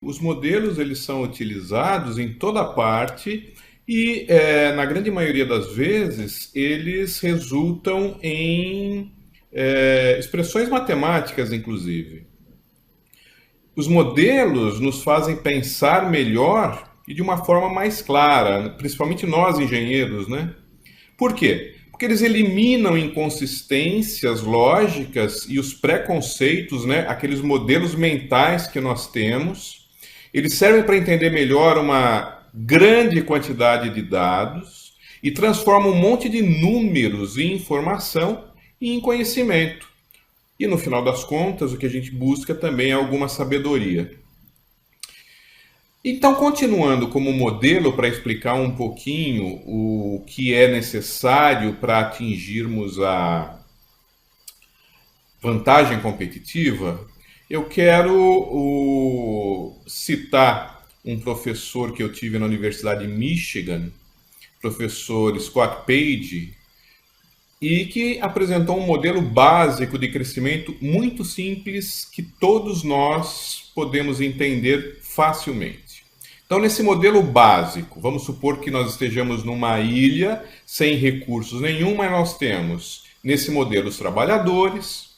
Os modelos eles são utilizados em toda parte e, na grande maioria das vezes, eles resultam em expressões matemáticas, inclusive. Os modelos nos fazem pensar melhor e de uma forma mais clara, principalmente nós engenheiros, né? Por quê? Porque eles eliminam inconsistências lógicas e os preconceitos, né? Aqueles modelos mentais que nós temos. Eles servem para entender melhor uma grande quantidade de dados e transformam um monte de números em informação e em conhecimento. E no final das contas, o que a gente busca também é alguma sabedoria. Então, continuando como modelo para explicar um pouquinho o que é necessário para atingirmos a vantagem competitiva, eu quero citar um professor que eu tive na Universidade de Michigan, professor Scott Page, e que apresentou um modelo básico de crescimento muito simples que todos nós podemos entender facilmente. Então, nesse modelo básico, vamos supor que nós estejamos numa ilha sem recursos nenhum, mas nós temos nesse modelo os trabalhadores,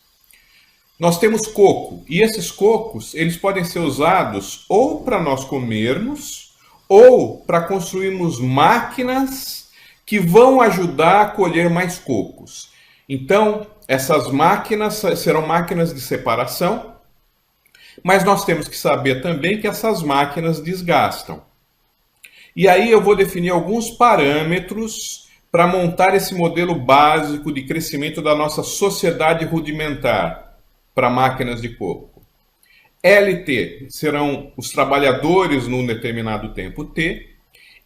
nós temos coco, e esses cocos eles podem ser usados ou para nós comermos ou para construirmos máquinas que vão ajudar a colher mais cocos. Então, essas máquinas serão máquinas de separação, mas nós temos que saber também que essas máquinas desgastam. E aí eu vou definir alguns parâmetros para montar esse modelo básico de crescimento da nossa sociedade rudimentar para máquinas de coco. LT serão os trabalhadores num determinado tempo T.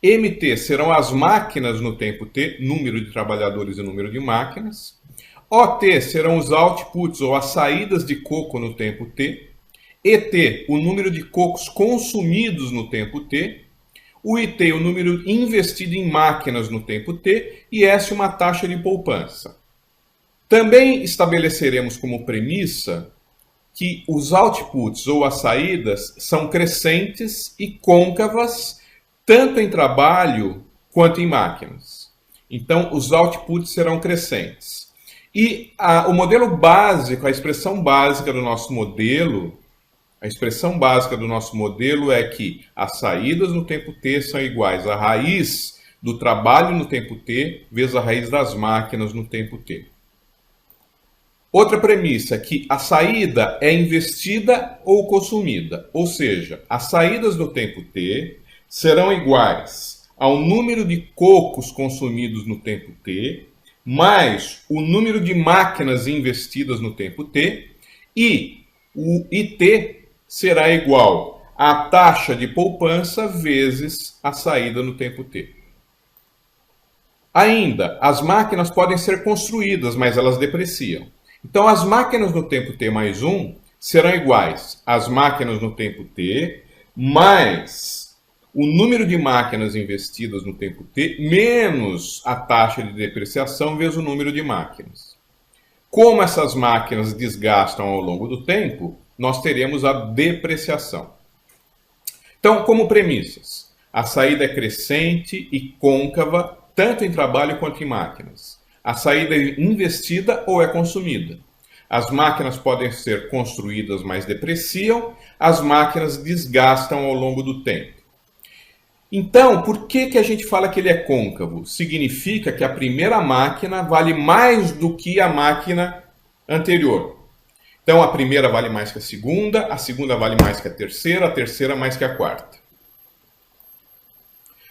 MT serão as máquinas no tempo T, número de trabalhadores e número de máquinas. OT serão os outputs ou as saídas de coco no tempo T. ET, o número de cocos consumidos no tempo T. O IT, o número investido em máquinas no tempo T. E S, uma taxa de poupança. Também estabeleceremos como premissa que os outputs ou as saídas são crescentes e côncavas tanto em trabalho quanto em máquinas. Então, os outputs serão crescentes. E o modelo básico, a expressão básica do nosso modelo, é que as saídas no tempo T são iguais à raiz do trabalho no tempo T vezes a raiz das máquinas no tempo T. Outra premissa é que a saída é investida ou consumida, ou seja, as saídas no tempo T serão iguais ao número de cocos consumidos no tempo T, mais o número de máquinas investidas no tempo T, e o IT será igual à taxa de poupança vezes a saída no tempo T. Ainda, as máquinas podem ser construídas, mas elas depreciam. Então, as máquinas no tempo T mais 1 serão iguais às máquinas no tempo T mais o número de máquinas investidas no tempo T menos a taxa de depreciação vezes o número de máquinas. Como essas máquinas desgastam ao longo do tempo, nós teremos a depreciação. Então, como premissas, a saída é crescente e côncava tanto em trabalho quanto em máquinas. A saída é investida ou é consumida. As máquinas podem ser construídas, mas depreciam. As máquinas desgastam ao longo do tempo. Então, por que a gente fala que ele é côncavo? Significa que a primeira máquina vale mais do que a máquina anterior. Então, a primeira vale mais que a segunda vale mais que a terceira mais que a quarta.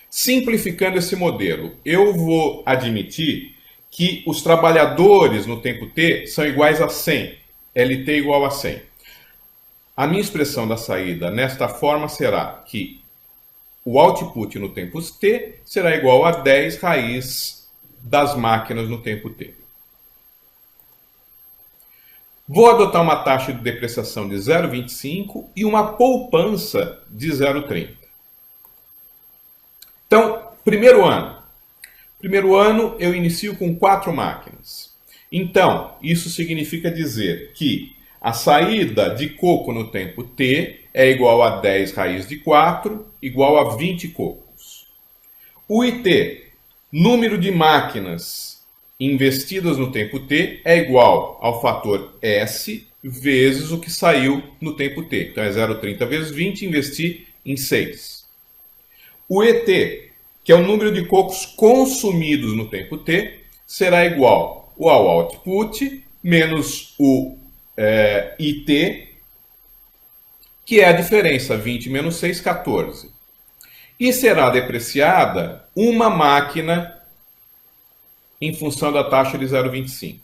Simplificando esse modelo, eu vou admitir que os trabalhadores no tempo T são iguais a 100, LT igual a 100. A minha expressão da saída nesta forma será que o output no tempo T será igual a 10 raiz das máquinas no tempo T. Vou adotar uma taxa de depreciação de 0,25 e uma poupança de 0,30. Então, primeiro ano. Primeiro ano eu inicio com 4 máquinas. Então, isso significa dizer que A saída de coco no tempo t é igual a 10 raiz de 4, igual a 20 cocos. O IT, número de máquinas investidas no tempo t, é igual ao fator S vezes o que saiu no tempo t. Então é 0,30 vezes 20, investi em 6. O ET, que é o número de cocos consumidos no tempo t, será igual ao output menos o IT, que é a diferença, 20 menos 6, 14. E será depreciada uma máquina em função da taxa de 0,25.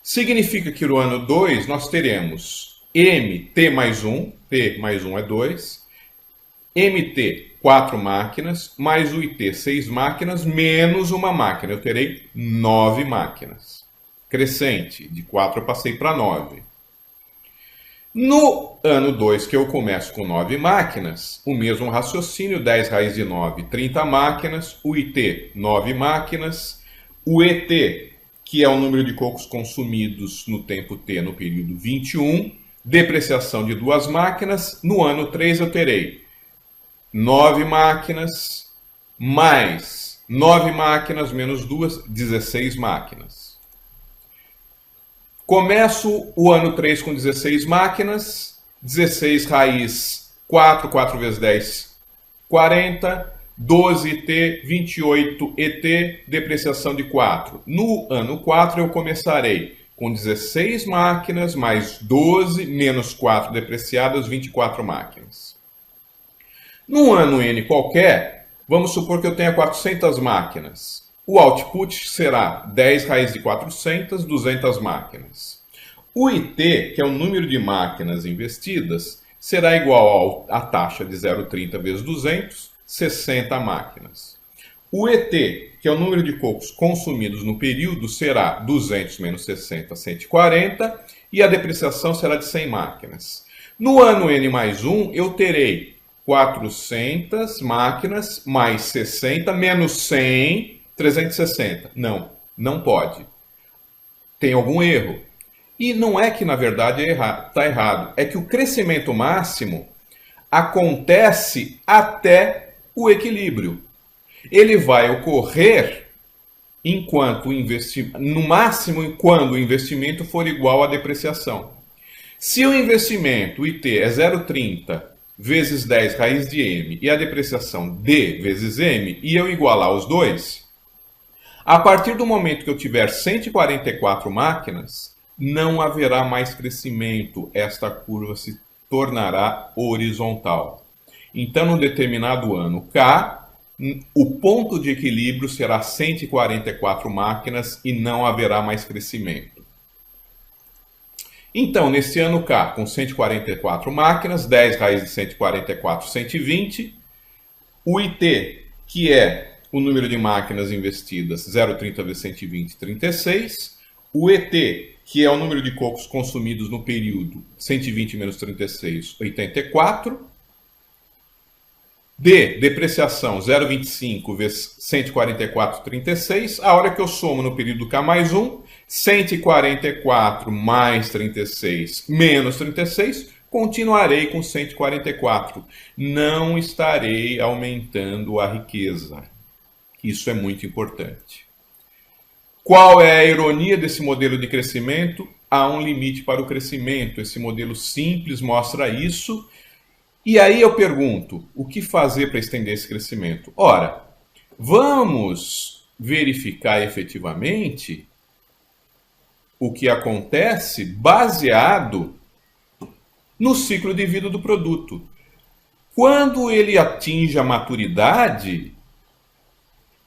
Significa que no ano 2 nós teremos MT mais 1, T mais 1 é 2, MT 4 máquinas, mais o IT 6 máquinas, menos uma máquina. Eu terei 9 máquinas. Crescente, de 4 eu passei para 9. No ano 2, que eu começo com 9 máquinas, o mesmo raciocínio, 10 raiz de 9, 30 máquinas, o IT, 9 máquinas, o ET, que é o número de cocos consumidos no tempo T no período 21, depreciação de 2 máquinas, no ano 3 eu terei 9 máquinas, mais 9 máquinas, menos 2, 16 máquinas. Começo o ano 3 com 16 máquinas, 16 raiz 4, 4 vezes 10, 40, 12 IT, 28 ET, depreciação de 4. No ano 4 eu começarei com 16 máquinas, mais 12, menos 4 depreciadas, 24 máquinas. Num ano N qualquer, vamos supor que eu tenha 400 máquinas. O output será 10 raiz de 400, 200 máquinas. O IT, que é o número de máquinas investidas, será igual à taxa de 0,30 vezes 200, 60 máquinas. O ET, que é o número de cocos consumidos no período, será 200 menos 60, 140, e a depreciação será de 100 máquinas. No ano N mais 1, eu terei 400 máquinas, mais 60, menos 100, 360. Não pode. Tem algum erro. E não é que, na verdade, está errado. É que o crescimento máximo acontece até o equilíbrio. Ele vai ocorrer no máximo quando o investimento for igual à depreciação. Se o investimento, o IT, é 0,30 vezes 10 raiz de M e a depreciação D vezes M, e eu igualar os dois, a partir do momento que eu tiver 144 máquinas, não haverá mais crescimento. Esta curva se tornará horizontal. Então, num determinado ano K, o ponto de equilíbrio será 144 máquinas e não haverá mais crescimento. Então, nesse ano K, com 144 máquinas, 10 raiz de 144, 120. O IT, que é o número de máquinas investidas, 0,30 vezes 120, 36. O ET, que é o número de cocos consumidos no período, 120 menos 36, 84. D, depreciação, 0,25 vezes 144, 36. A hora que eu somo no período K mais 1, 144 mais 36 menos 36, continuarei com 144. Não estarei aumentando a riqueza. Isso é muito importante. Qual é a ironia desse modelo de crescimento? Há um limite para o crescimento. Esse modelo simples mostra isso. E aí eu pergunto, o que fazer para estender esse crescimento? Ora, vamos verificar efetivamente o que acontece baseado no ciclo de vida do produto. Quando ele atinge a maturidade,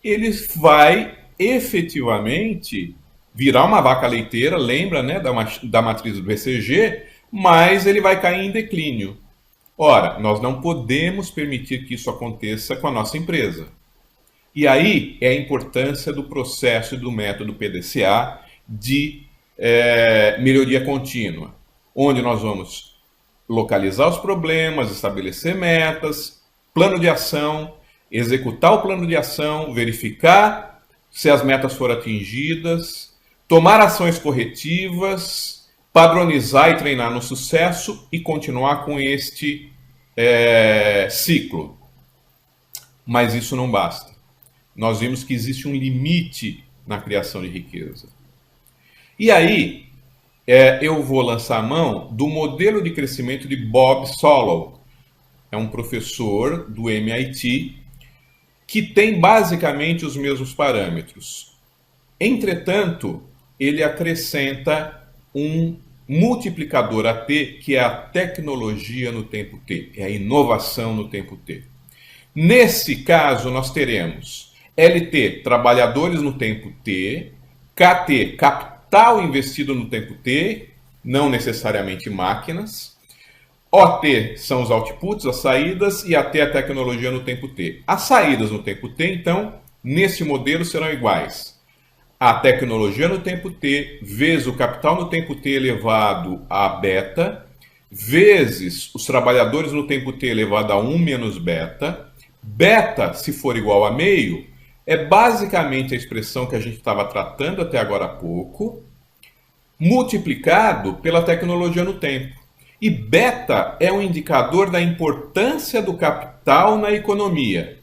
ele vai efetivamente virar uma vaca leiteira, lembra, né, da matriz do BCG, mas ele vai cair em declínio. Ora, nós não podemos permitir que isso aconteça com a nossa empresa. E aí é a importância do processo e do método PDCA de melhoria contínua, onde nós vamos localizar os problemas, estabelecer metas, plano de ação, executar o plano de ação, verificar se as metas foram atingidas, tomar ações corretivas padronizar e treinar no sucesso e continuar com este ciclo. Mas isso não basta. Nós vimos que existe um limite na criação de riqueza. E aí, eu vou lançar a mão do modelo de crescimento de Bob Solow. É um professor do MIT que tem basicamente os mesmos parâmetros. Entretanto, ele acrescenta um multiplicador AT, que é a tecnologia no tempo T, é a inovação no tempo T. Nesse caso, nós teremos LT, trabalhadores no tempo T, KT, capital investido no tempo T, não necessariamente máquinas, OT são os outputs, as saídas, e AT a tecnologia no tempo T. As saídas no tempo T, então, nesse modelo serão iguais a tecnologia no tempo T, vezes o capital no tempo T elevado a beta, vezes os trabalhadores no tempo T elevado a 1 menos beta. Beta, se for igual a meio, é basicamente a expressão que a gente estava tratando até agora há pouco, multiplicado pela tecnologia no tempo. E beta é um indicador da importância do capital na economia.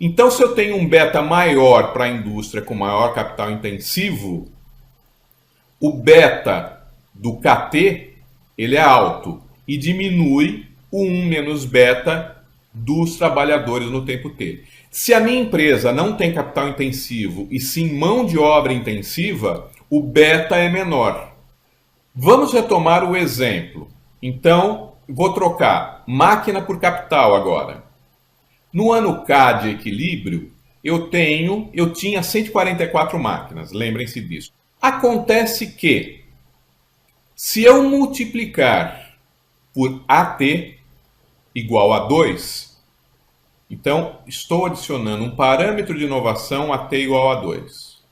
Então, se eu tenho um beta maior para a indústria com maior capital intensivo, o beta do KT ele é alto e diminui o 1 menos beta dos trabalhadores no tempo T. Se a minha empresa não tem capital intensivo e sim mão de obra intensiva, o beta é menor. Vamos retomar o exemplo. Então, vou trocar máquina por capital agora. No ano K de equilíbrio, eu tinha 144 máquinas, lembrem-se disso. Acontece que, se eu multiplicar por AT igual a 2, então estou adicionando um parâmetro de inovação AT igual a 2.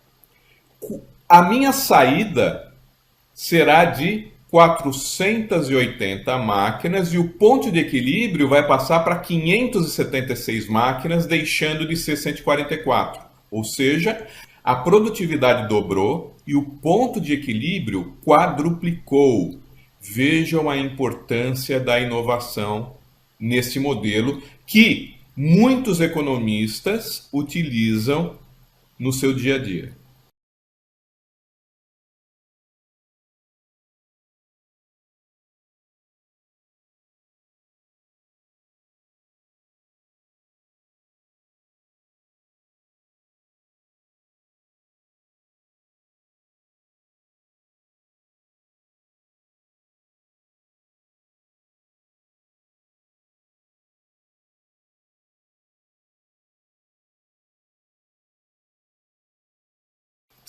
A minha saída será de 480 máquinas e o ponto de equilíbrio vai passar para 576 máquinas, deixando de ser 144. Ou seja, a produtividade dobrou e o ponto de equilíbrio quadruplicou. Vejam a importância da inovação nesse modelo que muitos economistas utilizam no seu dia a dia.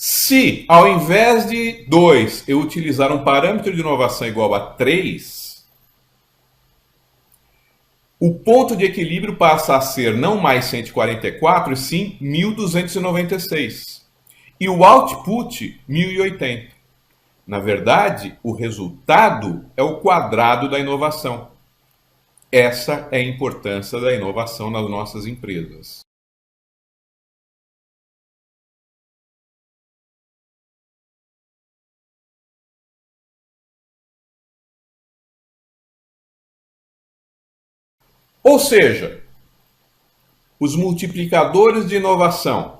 Se, ao invés de 2, eu utilizar um parâmetro de inovação igual a 3, o ponto de equilíbrio passa a ser não mais 144, e sim 1296. E o output, 1080. Na verdade, o resultado é o quadrado da inovação. Essa é a importância da inovação nas nossas empresas. Ou seja, os multiplicadores de inovação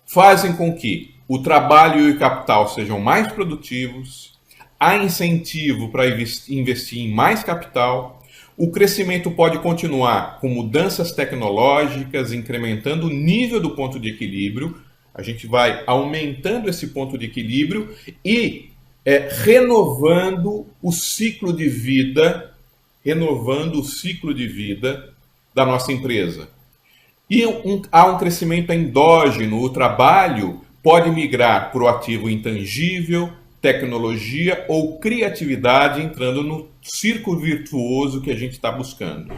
fazem com que o trabalho e o capital sejam mais produtivos, há incentivo para investir em mais capital, o crescimento pode continuar com mudanças tecnológicas, incrementando o nível do ponto de equilíbrio, a gente vai aumentando esse ponto de equilíbrio e renovando o ciclo de vida da nossa empresa. E há um crescimento endógeno, o trabalho pode migrar para o ativo intangível, tecnologia ou criatividade, entrando no círculo virtuoso que a gente está buscando.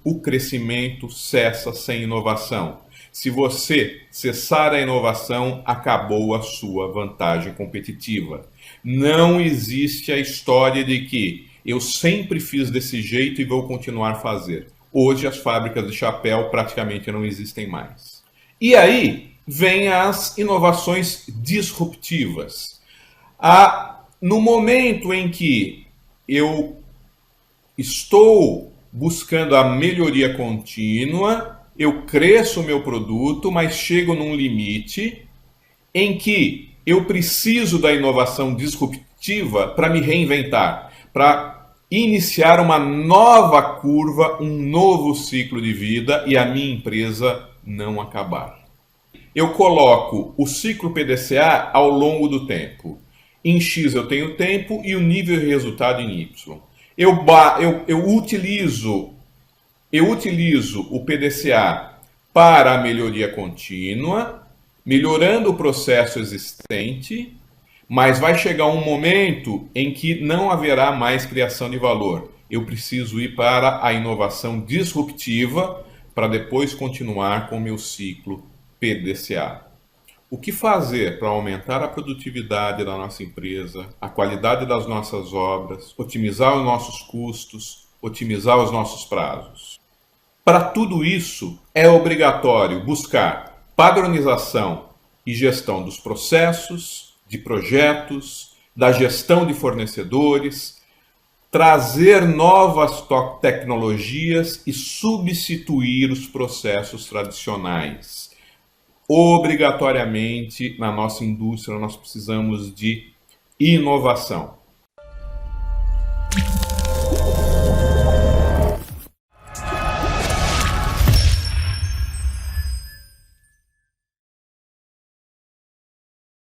O crescimento cessa sem inovação. Se você cessar a inovação, acabou a sua vantagem competitiva. Não existe a história de que eu sempre fiz desse jeito e vou continuar a fazer. Hoje as fábricas de chapéu praticamente não existem mais. E aí vem as inovações disruptivas. A No momento em que eu estou buscando a melhoria contínua, eu cresço o meu produto, mas chego num limite em que eu preciso da inovação disruptiva para me reinventar, para iniciar uma nova curva, um novo ciclo de vida e a minha empresa não acabar. Eu coloco o ciclo PDCA ao longo do tempo. Em X eu tenho tempo e o nível de resultado em Y. Eu utilizo o PDCA para a melhoria contínua, melhorando o processo existente, mas vai chegar um momento em que não haverá mais criação de valor. Eu preciso ir para a inovação disruptiva para depois continuar com o meu ciclo PDCA. O que fazer para aumentar a produtividade da nossa empresa, a qualidade das nossas obras, otimizar os nossos custos, otimizar os nossos prazos? Para tudo isso, é obrigatório buscar padronização e gestão dos processos, de projetos, da gestão de fornecedores, trazer novas tecnologias e substituir os processos tradicionais. Obrigatoriamente, na nossa indústria, nós precisamos de inovação.